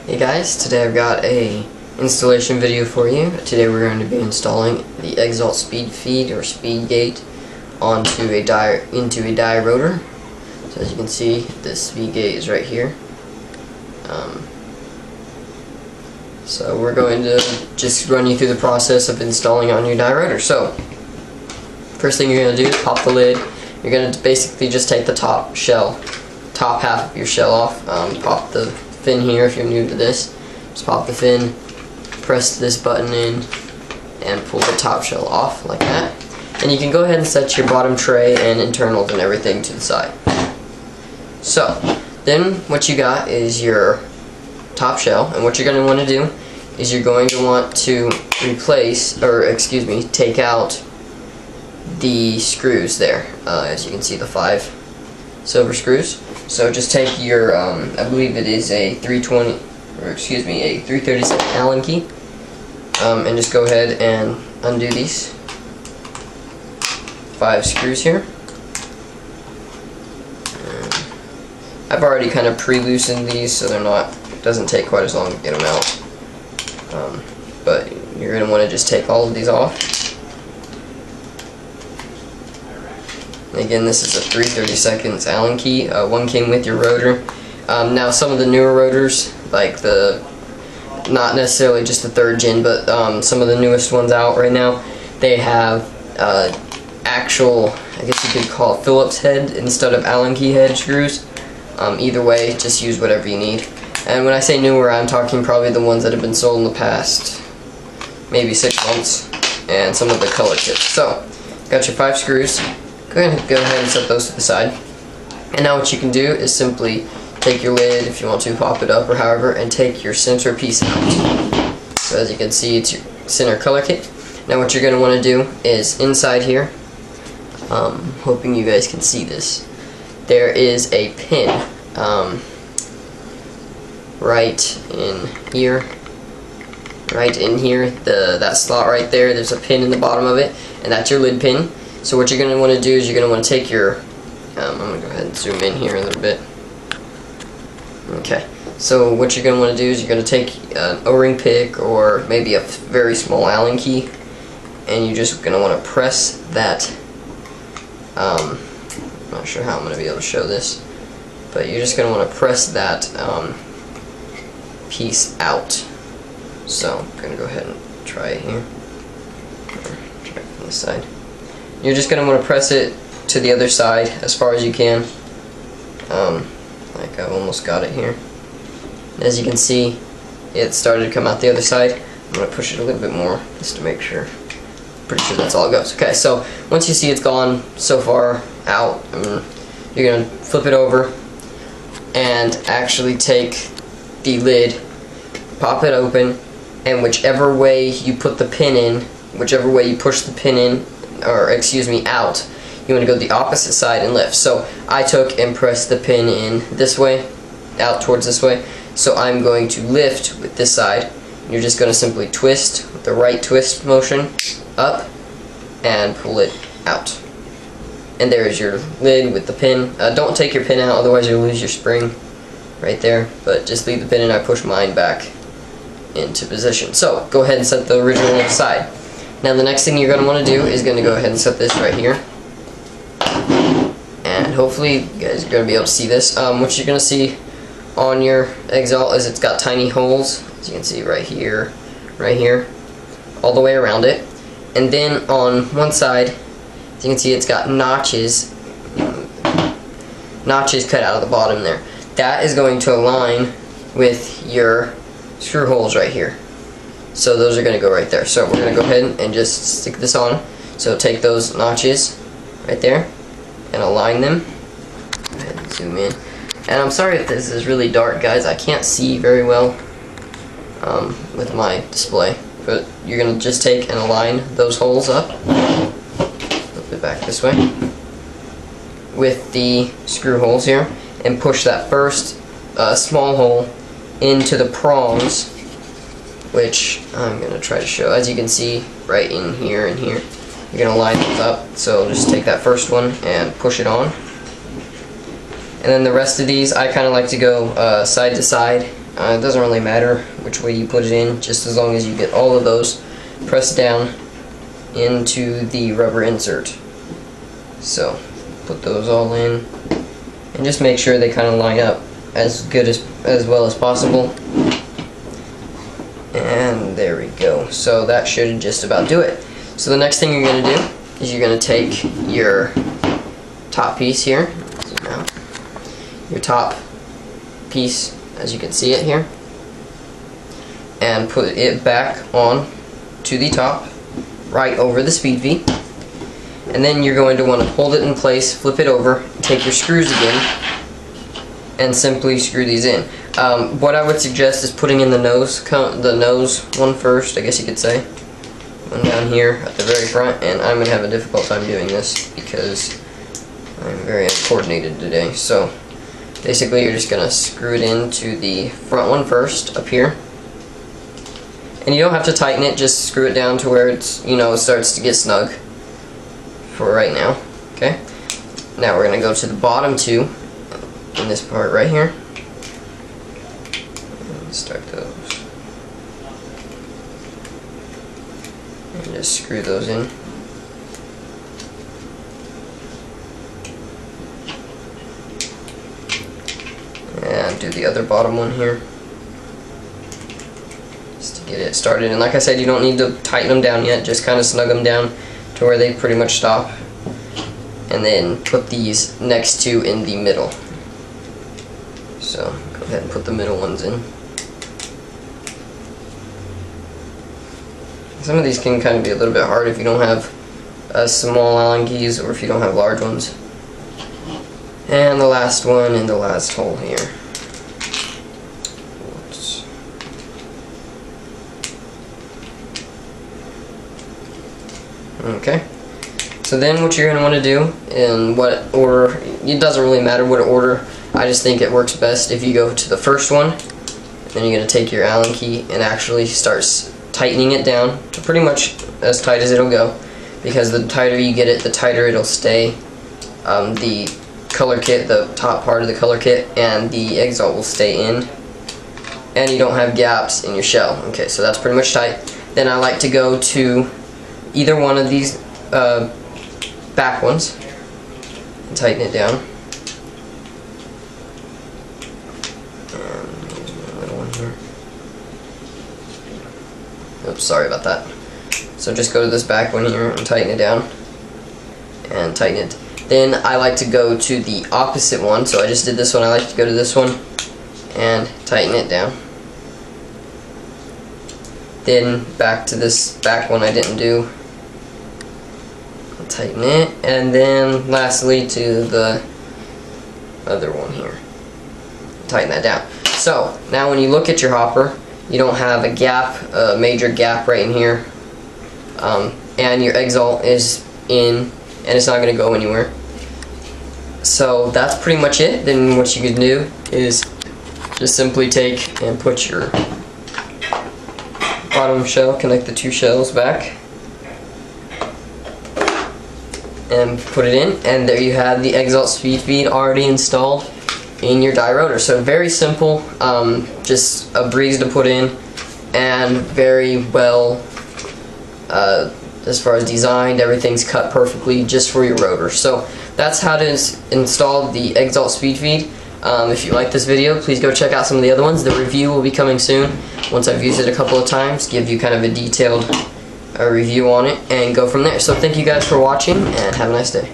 Hey guys, today I've got a installation video for you. Today we're going to be installing the Exalt speed feed or Speedgate onto a die rotor. So as you can see, this Speedgate is right here. So we're going to just run you through the process of installing on your die rotor. So first thing you're going to do is pop the lid. You're going to basically just take the top half of your shell off. Pop the fin here if you're new to this. Just pop the fin, press this button in, and pull the top shell off like that. And you can go ahead and set your bottom tray and internals and everything to the side. So then what you got is your top shell, and what you're going to want to do is you're going to want to take out the screws there. As you can see, the 5 silver screws. So just take your, I believe it is a 337 Allen key, and just go ahead and undo these 5 screws here. I've already kind of pre-loosened these, so it doesn't take quite as long to get them out. But you're going to want to just take all of these off. Again, this is a 3/32 Allen key. One came with your rotor. Now some of the newer rotors, like not necessarily just the 3rd gen, but some of the newest ones out right now, they have actual, I guess you could call it Phillips head instead of Allen key head screws. Either way, just use whatever you need. And when I say newer, I'm talking probably the ones that have been sold in the past maybe 6 months, and some of the color kits. So, got your 5 screws. Go ahead and set those to the side. And now what you can do is simply take your lid, if you want to, pop it up or however, and take your center piece out. So as you can see, it's your center color kit. Now what you're going to want to do is inside here, hoping you guys can see this, there is a pin right in here. That slot right there, there's a pin in the bottom of it, and that's your lid pin. So what you're going to want to do is you're going to want to take your, I'm going to go ahead and zoom in here a little bit. Okay, so what you're going to want to do is you're going to take an O-ring pick or maybe a very small Allen key, and you're just going to want to press that, I'm not sure how I'm going to be able to show this, but you're just going to want to press that piece out. So I'm going to go ahead and try it here. Try it from this side. You're just going to want to press it to the other side as far as you can. Like I've almost got it here. As you can see, it started to come out the other side. I'm going to push it a little bit more just to make sure. Pretty sure that's all it goes. Okay, so once you see it's gone so far out, you're going to flip it over and actually take the lid, pop it open, and whichever way you put the pin in, whichever way you push the pin in, or out, you want to go the opposite side and lift. So I took and pressed the pin in this way, out towards this way, so I'm going to lift with this side. You're just going to simply twist with the right twist motion up and pull it out. And there's your lid with the pin. Don't take your pin out, otherwise you'll lose your spring right there, but just leave the pin and I push mine back into position. So go ahead and set the original aside. Now the next thing you're going to want to do is going to go ahead and set this right here, and hopefully you guys are going to be able to see this. What you're going to see on your Exalt is it's got tiny holes, as you can see right here, all the way around it, and then on one side, as you can see, it's got notches cut out of the bottom there. That is going to align with your screw holes right here. So those are going to go right there. So we're going to go ahead and just stick this on. So take those notches right there and align them. Go ahead and zoom in. And I'm sorry if this is really dark, guys. I can't see very well with my display. But you're going to just take and align those holes up. Flip it back this way. With the screw holes here. And push that first small hole into the prongs, which I'm going to try to show. As you can see, right in here and here, you're going to line those up. So just take that first one and push it on. And then the rest of these, I kind of like to go side to side. It doesn't really matter which way you put it in, just as long as you get all of those pressed down into the rubber insert. So put those all in and just make sure they kind of line up as well as possible. And there we go. So that should just about do it. So the next thing you're going to do is you're going to take your top piece here, zoom out, your top piece as you can see it here, and put it back on to the top right over the speed feed. And then you're going to want to hold it in place, flip it over, take your screws again, and simply screw these in. What I would suggest is putting in the nose one first, I guess you could say. One down here at the very front, and I'm going to have a difficult time doing this because I'm very uncoordinated today. So basically you're just going to screw it into the front one first, up here. And you don't have to tighten it, just screw it down to where it's, it starts to get snug for right now. Okay? Now we're going to go to the bottom two in this part right here. And start those. And just screw those in. And do the other bottom one here, just to get it started. And like I said, you don't need to tighten them down yet, just kind of snug them down to where they pretty much stop. And then put these next two in the middle. So go ahead and put the middle ones in. Some of these can kind of be a little bit hard if you don't have small Allen keys or if you don't have large ones. And the last one in the last hole here. Whoops. Okay. So then what you're going to want to do, in what order, it doesn't really matter what order, I just think it works best if you go to the first one, then you're going to take your Allen key and actually start tightening it down to pretty much as tight as it'll go, because the tighter you get it, the tighter it'll stay. The color kit, the top part of the color kit, and the Exalt will stay in, and you don't have gaps in your shell. Okay, so that's pretty much tight. Then I like to go to either one of these back ones and tighten it down. And here's my little one here. Oops, sorry about that. So just go to this back one here and tighten it down. And tighten it. Then I like to go to the opposite one, so I just did this one, I like to go to this one and tighten it down. Then back to this back one I didn't do, tighten it, and then lastly to the other one here, tighten that down. So now when you look at your hopper, you don't have a gap, a major gap right in here, and your Exalt is in, and it's not going to go anywhere. So that's pretty much it. Then what you can do is just simply take and put your bottom shell, connect the two shells back, and put it in, and there you have the Exalt speed feed already installed in your die rotor. So very simple, just a breeze to put in, and very well as far as designed. Everything's cut perfectly just for your rotor. So that's how to install the Exalt speed feed. If you like this video, please go check out some of the other ones. The review will be coming soon once I've used it a couple of times, give you kind of a detailed review on it, and go from there. So thank you guys for watching, and have a nice day.